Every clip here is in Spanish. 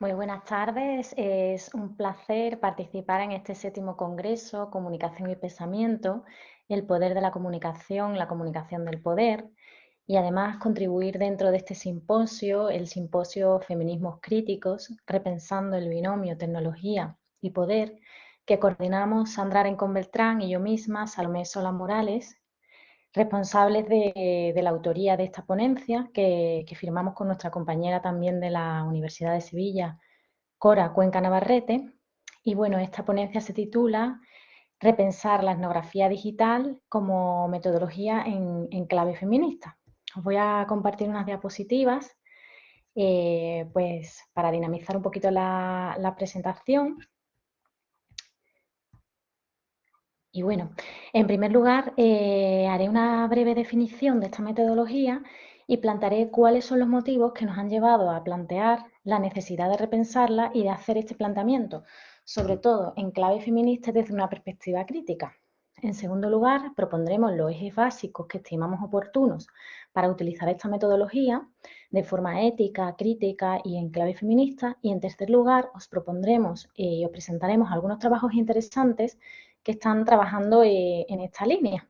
Muy buenas tardes, es un placer participar en este séptimo congreso, Comunicación y Pensamiento, el poder de la comunicación del poder, y además contribuir dentro de este simposio, el simposio Feminismos Críticos, repensando el binomio tecnología y poder, que coordinamos Sandra Arencón Beltrán y yo misma, Salomé Solá Morales, responsables de la autoría de esta ponencia, que firmamos con nuestra compañera también de la Universidad de Sevilla, Cora Cuenca Navarrete. Y bueno, esta ponencia se titula Repensar la etnografía digital como metodología en clave feminista. Os voy a compartir unas diapositivas pues para dinamizar un poquito la presentación. Y bueno, en primer lugar, haré una breve definición de esta metodología y plantearé cuáles son los motivos que nos han llevado a plantear la necesidad de repensarla y de hacer este planteamiento, sobre todo en clave feminista desde una perspectiva crítica. En segundo lugar, propondremos los ejes básicos que estimamos oportunos para utilizar esta metodología de forma ética, crítica y en clave feminista. Y en tercer lugar, os propondremos y os presentaremos algunos trabajos interesantes que están trabajando en esta línea.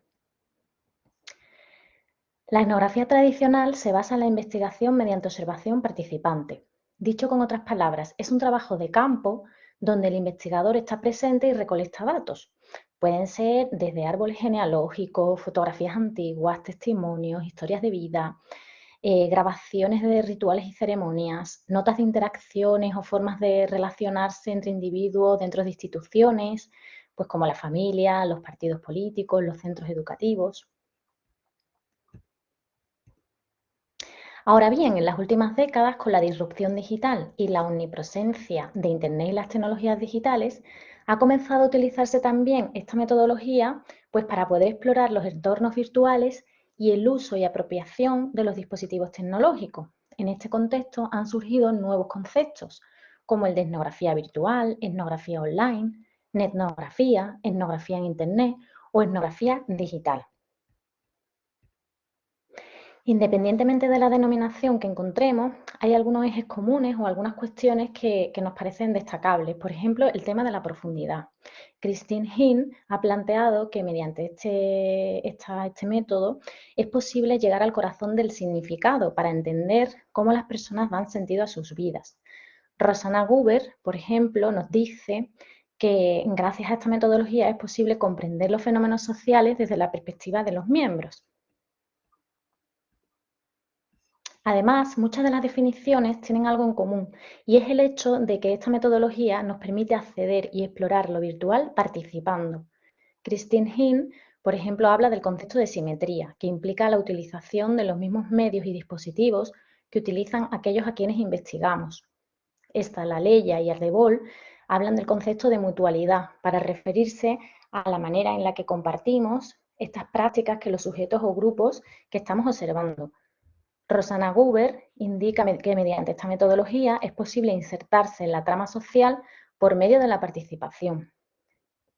La etnografía tradicional se basa en la investigación mediante observación participante. Dicho con otras palabras, es un trabajo de campo donde el investigador está presente y recolecta datos. Pueden ser desde árboles genealógicos, fotografías antiguas, testimonios, historias de vida, grabaciones de rituales y ceremonias, notas de interacciones o formas de relacionarse entre individuos dentro de instituciones, pues como la familia, los partidos políticos, los centros educativos. Ahora bien, en las últimas décadas, con la disrupción digital y la omnipresencia de Internet y las tecnologías digitales, ha comenzado a utilizarse también esta metodología pues, para poder explorar los entornos virtuales y el uso y apropiación de los dispositivos tecnológicos. En este contexto han surgido nuevos conceptos, como el de etnografía virtual, etnografía online, netnografía, etnografía en Internet o etnografía digital. Independientemente de la denominación que encontremos, hay algunos ejes comunes o algunas cuestiones que nos parecen destacables. Por ejemplo, el tema de la profundidad. Christine Hinn ha planteado que mediante este método es posible llegar al corazón del significado para entender cómo las personas dan sentido a sus vidas. Rosanna Gruber, por ejemplo, nos dice que gracias a esta metodología es posible comprender los fenómenos sociales desde la perspectiva de los miembros. Además, muchas de las definiciones tienen algo en común y es el hecho de que esta metodología nos permite acceder y explorar lo virtual participando. Christine Hinn, por ejemplo, habla del concepto de simetría, que implica la utilización de los mismos medios y dispositivos que utilizan aquellos a quienes investigamos. Esta, la Leya y Ardebol hablan del concepto de mutualidad para referirse a la manera en la que compartimos estas prácticas que los sujetos o grupos que estamos observando. Rosanna Gruber indica que mediante esta metodología es posible insertarse en la trama social por medio de la participación.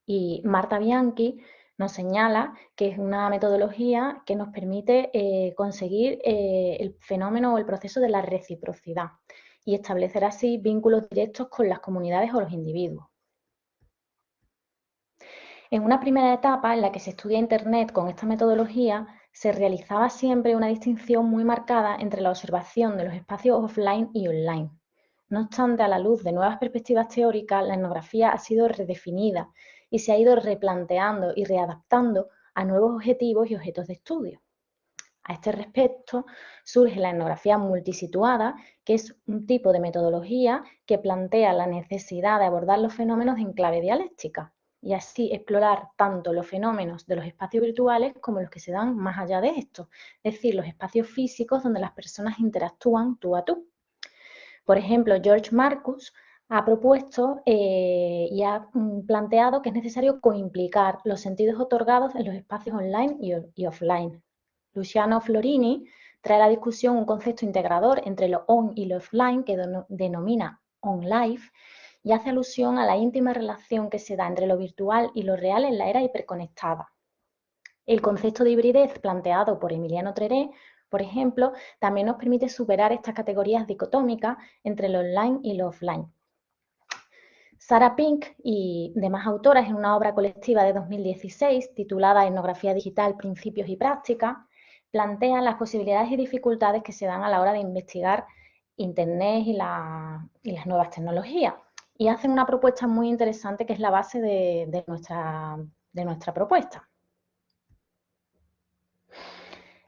Y Marta Bianchi nos señala que es una metodología que nos permite conseguir el fenómeno o el proceso de la reciprocidad y establecer así vínculos directos con las comunidades o los individuos. En una primera etapa en la que se estudia Internet con esta metodología, se realizaba siempre una distinción muy marcada entre la observación de los espacios offline y online. No obstante, a la luz de nuevas perspectivas teóricas, la etnografía ha sido redefinida y se ha ido replanteando y readaptando a nuevos objetivos y objetos de estudio. A este respecto, surge la etnografía multisituada, que es un tipo de metodología que plantea la necesidad de abordar los fenómenos en clave dialéctica y así explorar tanto los fenómenos de los espacios virtuales como los que se dan más allá de esto, es decir, los espacios físicos donde las personas interactúan tú a tú. Por ejemplo, George Marcus ha propuesto y ha planteado que es necesario coimplicar los sentidos otorgados en los espacios online y offline. Luciano Florini trae a la discusión un concepto integrador entre lo on y lo offline que denomina on-life y hace alusión a la íntima relación que se da entre lo virtual y lo real en la era hiperconectada. El concepto de hibridez planteado por Emiliano Treré Por ejemplo, también nos permite superar estas categorías dicotómicas entre lo online y lo offline. Sarah Pink y demás autoras, en una obra colectiva de 2016 titulada Etnografía digital, principios y prácticas, plantean las posibilidades y dificultades que se dan a la hora de investigar Internet y las nuevas tecnologías. Y hacen una propuesta muy interesante que es la base de nuestra propuesta.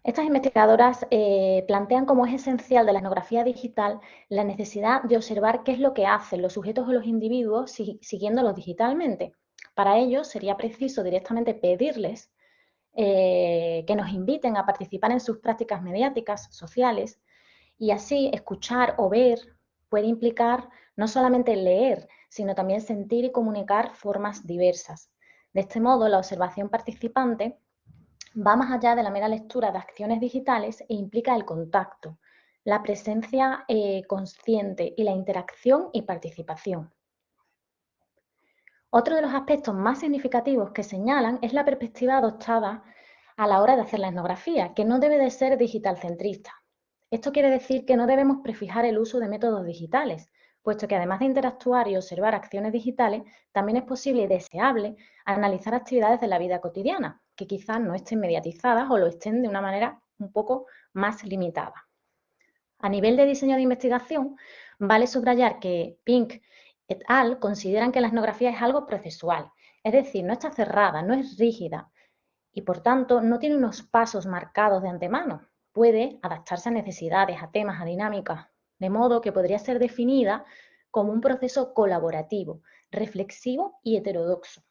Estas investigadoras plantean como es esencial de la etnografía digital la necesidad de observar qué es lo que hacen los sujetos o los individuos siguiéndolos digitalmente. Para ello sería preciso directamente pedirles que nos inviten a participar en sus prácticas mediáticas, sociales, y así escuchar o ver puede implicar no solamente leer, sino también sentir y comunicar formas diversas. De este modo, la observación participante va más allá de la mera lectura de acciones digitales e implica el contacto, la presencia consciente y la interacción y participación. Otro de los aspectos más significativos que señalan es la perspectiva adoptada a la hora de hacer la etnografía, que no debe de ser digital centrista. Esto quiere decir que no debemos prefijar el uso de métodos digitales, puesto que además de interactuar y observar acciones digitales, también es posible y deseable analizar actividades de la vida cotidiana, que quizás no estén mediatizadas o lo estén de una manera un poco más limitada. A nivel de diseño de investigación, vale subrayar que Pink et al. Consideran que la etnografía es algo procesual, es decir, no está cerrada, no es rígida y por tanto no tiene unos pasos marcados de antemano. Puede adaptarse a necesidades, a temas, a dinámicas, de modo que podría ser definida como un proceso colaborativo, reflexivo y heterodoxo.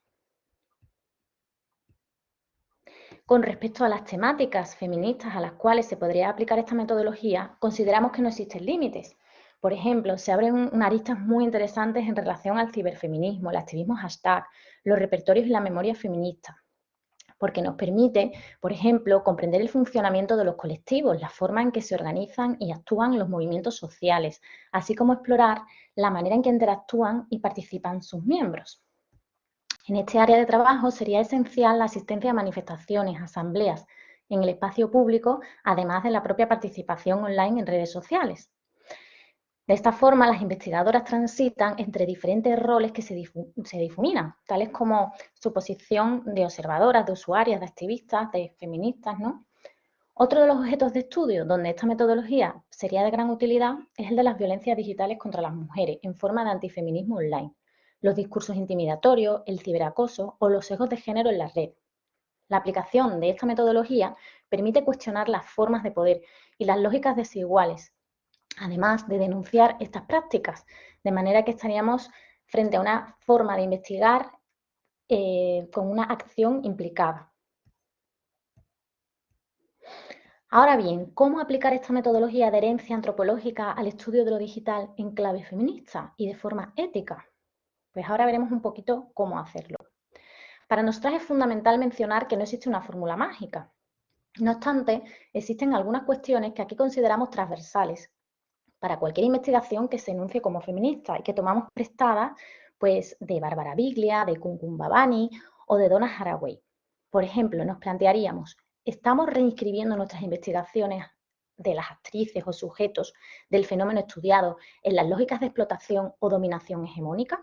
Con respecto a las temáticas feministas a las cuales se podría aplicar esta metodología, consideramos que no existen límites. Por ejemplo, se abren aristas muy interesantes en relación al ciberfeminismo, el activismo hashtag, los repertorios y la memoria feminista, porque nos permite, por ejemplo, comprender el funcionamiento de los colectivos, la forma en que se organizan y actúan los movimientos sociales, así como explorar la manera en que interactúan y participan sus miembros. En este área de trabajo sería esencial la asistencia a manifestaciones, asambleas en el espacio público, además de la propia participación online en redes sociales. De esta forma, las investigadoras transitan entre diferentes roles que se difuminan, tales como su posición de observadoras, de usuarias, de activistas, de feministas, ¿no? Otro de los objetos de estudio donde esta metodología sería de gran utilidad es el de las violencias digitales contra las mujeres en forma de antifeminismo online, los discursos intimidatorios, el ciberacoso o los sesgos de género en la red. La aplicación de esta metodología permite cuestionar las formas de poder y las lógicas desiguales, además de denunciar estas prácticas, de manera que estaríamos frente a una forma de investigar con una acción implicada. Ahora bien, ¿cómo aplicar esta metodología de herencia antropológica al estudio de lo digital en clave feminista y de forma ética? Pues ahora veremos un poquito cómo hacerlo. Para nosotras es fundamental mencionar que no existe una fórmula mágica. No obstante, existen algunas cuestiones que aquí consideramos transversales para cualquier investigación que se enuncie como feminista y que tomamos prestadas pues, de Bárbara Biglia, de Kumkum Babani o de Donna Haraway. Por ejemplo, nos plantearíamos, ¿estamos reinscribiendo nuestras investigaciones de las actrices o sujetos del fenómeno estudiado en las lógicas de explotación o dominación hegemónica?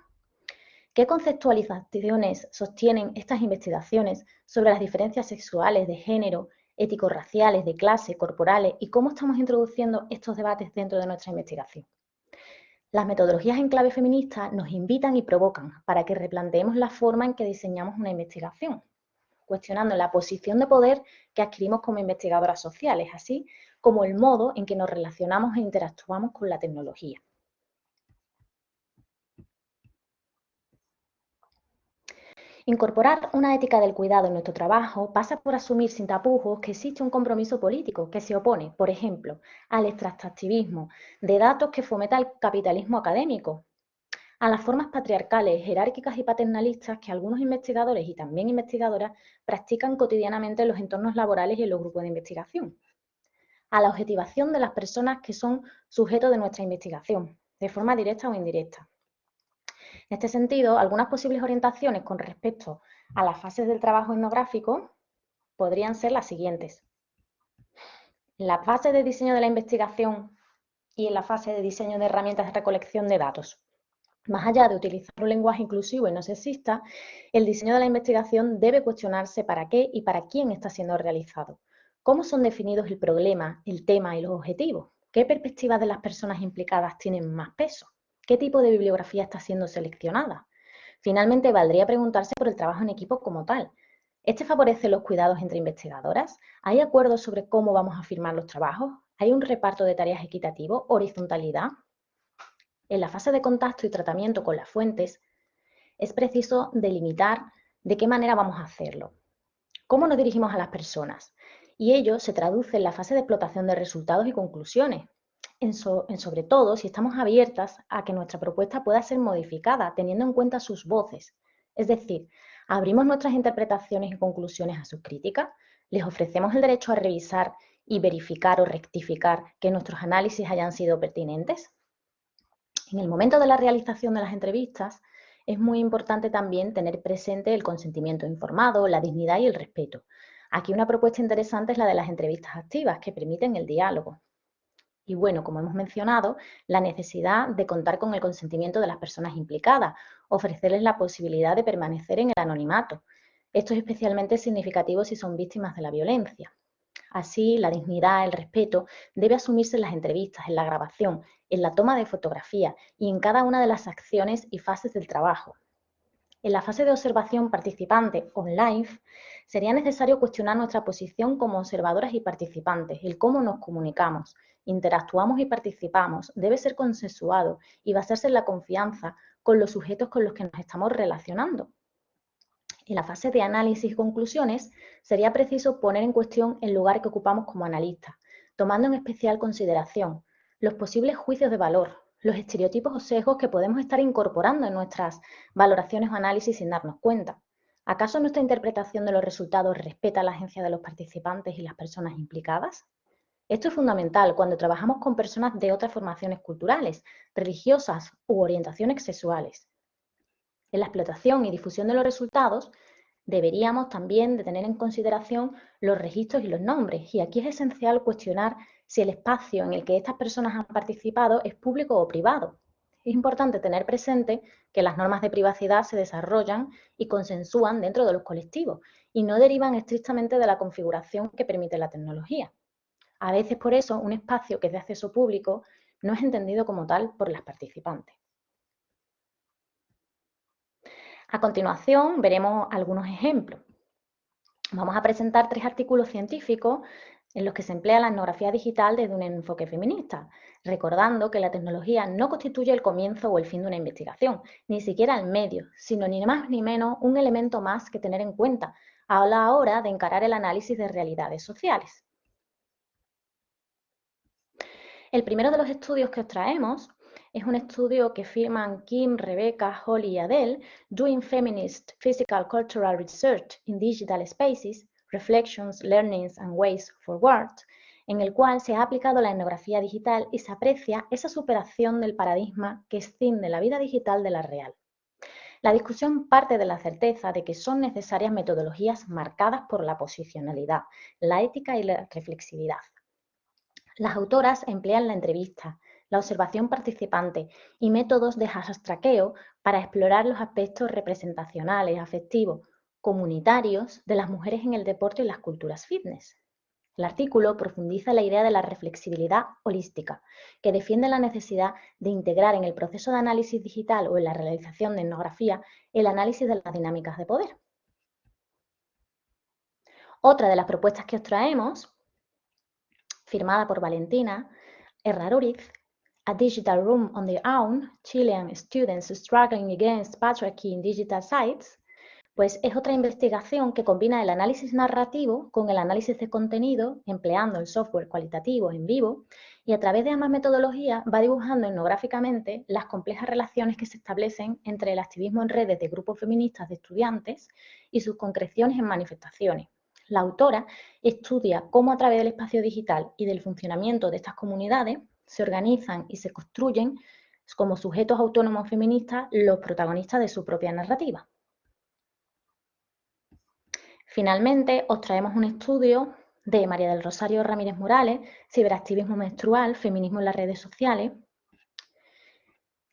¿Qué conceptualizaciones sostienen estas investigaciones sobre las diferencias sexuales, de género, ético-raciales, de clase, corporales y cómo estamos introduciendo estos debates dentro de nuestra investigación? Las metodologías en clave feminista nos invitan y provocan para que replanteemos la forma en que diseñamos una investigación, cuestionando la posición de poder que adquirimos como investigadoras sociales, así como el modo en que nos relacionamos e interactuamos con la tecnología. Incorporar una ética del cuidado en nuestro trabajo pasa por asumir sin tapujos que existe un compromiso político que se opone, por ejemplo, al extractivismo de datos que fomenta el capitalismo académico, a las formas patriarcales, jerárquicas y paternalistas que algunos investigadores y también investigadoras practican cotidianamente en los entornos laborales y en los grupos de investigación, a la objetivación de las personas que son sujetos de nuestra investigación, de forma directa o indirecta. En este sentido, algunas posibles orientaciones con respecto a las fases del trabajo etnográfico podrían ser las siguientes. En la fase de diseño de la investigación y en la fase de diseño de herramientas de recolección de datos. Más allá de utilizar un lenguaje inclusivo y no sexista, el diseño de la investigación debe cuestionarse para qué y para quién está siendo realizado. ¿Cómo son definidos el problema, el tema y los objetivos? ¿Qué perspectivas de las personas implicadas tienen más peso? ¿Qué tipo de bibliografía está siendo seleccionada? Finalmente, valdría preguntarse por el trabajo en equipo como tal. ¿Este favorece los cuidados entre investigadoras? ¿Hay acuerdos sobre cómo vamos a firmar los trabajos? ¿Hay un reparto de tareas equitativo? ¿Horizontalidad? En la fase de contacto y tratamiento con las fuentes, es preciso delimitar de qué manera vamos a hacerlo, cómo nos dirigimos a las personas, y ello se traduce en la fase de explotación de resultados y conclusiones, sobre todo si estamos abiertas a que nuestra propuesta pueda ser modificada teniendo en cuenta sus voces. Es decir, abrimos nuestras interpretaciones y conclusiones a sus críticas, les ofrecemos el derecho a revisar y verificar o rectificar que nuestros análisis hayan sido pertinentes. En el momento de la realización de las entrevistas, es muy importante también tener presente el consentimiento informado, la dignidad y el respeto. Aquí una propuesta interesante es la de las entrevistas activas, que permiten el diálogo. Y bueno, como hemos mencionado, la necesidad de contar con el consentimiento de las personas implicadas, ofrecerles la posibilidad de permanecer en el anonimato. Esto es especialmente significativo si son víctimas de la violencia. Así, la dignidad, el respeto, debe asumirse en las entrevistas, en la grabación, en la toma de fotografía y en cada una de las acciones y fases del trabajo. En la fase de observación participante online, sería necesario cuestionar nuestra posición como observadoras y participantes, el cómo nos comunicamos, interactuamos y participamos, debe ser consensuado y basarse en la confianza con los sujetos con los que nos estamos relacionando. En la fase de análisis y conclusiones, sería preciso poner en cuestión el lugar que ocupamos como analistas, tomando en especial consideración los posibles juicios de valor, los estereotipos o sesgos que podemos estar incorporando en nuestras valoraciones o análisis sin darnos cuenta. ¿Acaso nuestra interpretación de los resultados respeta la agencia de los participantes y las personas implicadas? Esto es fundamental cuando trabajamos con personas de otras formaciones culturales, religiosas u orientaciones sexuales. En la explotación y difusión de los resultados, deberíamos también de tener en consideración los registros y los nombres, y aquí es esencial cuestionar si el espacio en el que estas personas han participado es público o privado. Es importante tener presente que las normas de privacidad se desarrollan y consensúan dentro de los colectivos y no derivan estrictamente de la configuración que permite la tecnología. A veces por eso un espacio que es de acceso público no es entendido como tal por las participantes. A continuación veremos algunos ejemplos. Vamos a presentar 3 artículos científicos en los que se emplea la etnografía digital desde un enfoque feminista, recordando que la tecnología no constituye el comienzo o el fin de una investigación, ni siquiera el medio, sino ni más ni menos un elemento más que tener en cuenta a la hora de encarar el análisis de realidades sociales. El primero de los estudios que os traemos es un estudio que firman Kim, Rebecca, Holly y Adele, Doing Feminist Physical Cultural Research in Digital Spaces, Reflections, Learnings and Ways Forward, en el cual se ha aplicado la etnografía digital y se aprecia esa superación del paradigma que escinde la vida digital de la real. La discusión parte de la certeza de que son necesarias metodologías marcadas por la posicionalidad, la ética y la reflexividad. Las autoras emplean la entrevista, la observación participante y métodos de traqueo para explorar los aspectos representacionales, afectivos, comunitarios de las mujeres en el deporte y las culturas fitness. El artículo profundiza la idea de la reflexibilidad holística, que defiende la necesidad de integrar en el proceso de análisis digital o en la realización de etnografía el análisis de las dinámicas de poder. Otra de las propuestas que os traemos, firmada por Valentina Errázuriz, A Digital Room on Their Own, Chilean Students Struggling Against Patriarchy in Digital Sites, pues es otra investigación que combina el análisis narrativo con el análisis de contenido, empleando el software cualitativo en vivo, y a través de ambas metodologías va dibujando etnográficamente las complejas relaciones que se establecen entre el activismo en redes de grupos feministas de estudiantes y sus concreciones en manifestaciones. La autora estudia cómo a través del espacio digital y del funcionamiento de estas comunidades se organizan y se construyen como sujetos autónomos feministas los protagonistas de su propia narrativa. Finalmente, os traemos un estudio de María del Rosario Ramírez Morales, Ciberactivismo menstrual, feminismo en las redes sociales,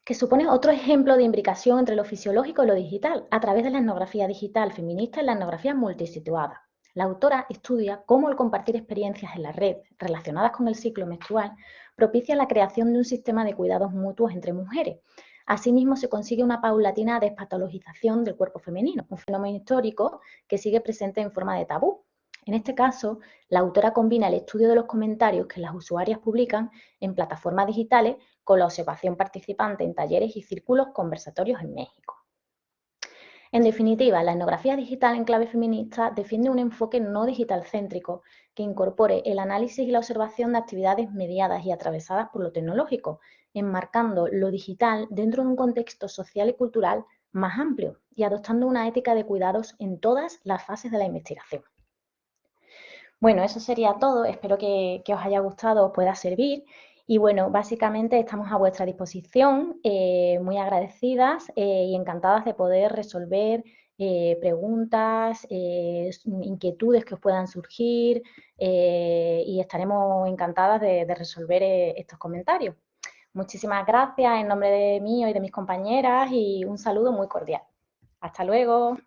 que supone otro ejemplo de imbricación entre lo fisiológico y lo digital, a través de la etnografía digital feminista y la etnografía multisituada. La autora estudia cómo el compartir experiencias en la red relacionadas con el ciclo menstrual propicia la creación de un sistema de cuidados mutuos entre mujeres. Asimismo, se consigue una paulatina despatologización del cuerpo femenino, un fenómeno histórico que sigue presente en forma de tabú. En este caso, la autora combina el estudio de los comentarios que las usuarias publican en plataformas digitales con la observación participante en talleres y círculos conversatorios en México. En definitiva, la etnografía digital en clave feminista defiende un enfoque no digital céntrico que incorpore el análisis y la observación de actividades mediadas y atravesadas por lo tecnológico, enmarcando lo digital dentro de un contexto social y cultural más amplio y adoptando una ética de cuidados en todas las fases de la investigación. Bueno, eso sería todo. Espero que os haya gustado, os pueda servir. Y bueno, básicamente estamos a vuestra disposición, muy agradecidas y encantadas de poder resolver preguntas, inquietudes que os puedan surgir y estaremos encantadas de resolver estos comentarios. Muchísimas gracias en nombre de mío y de mis compañeras y un saludo muy cordial. Hasta luego.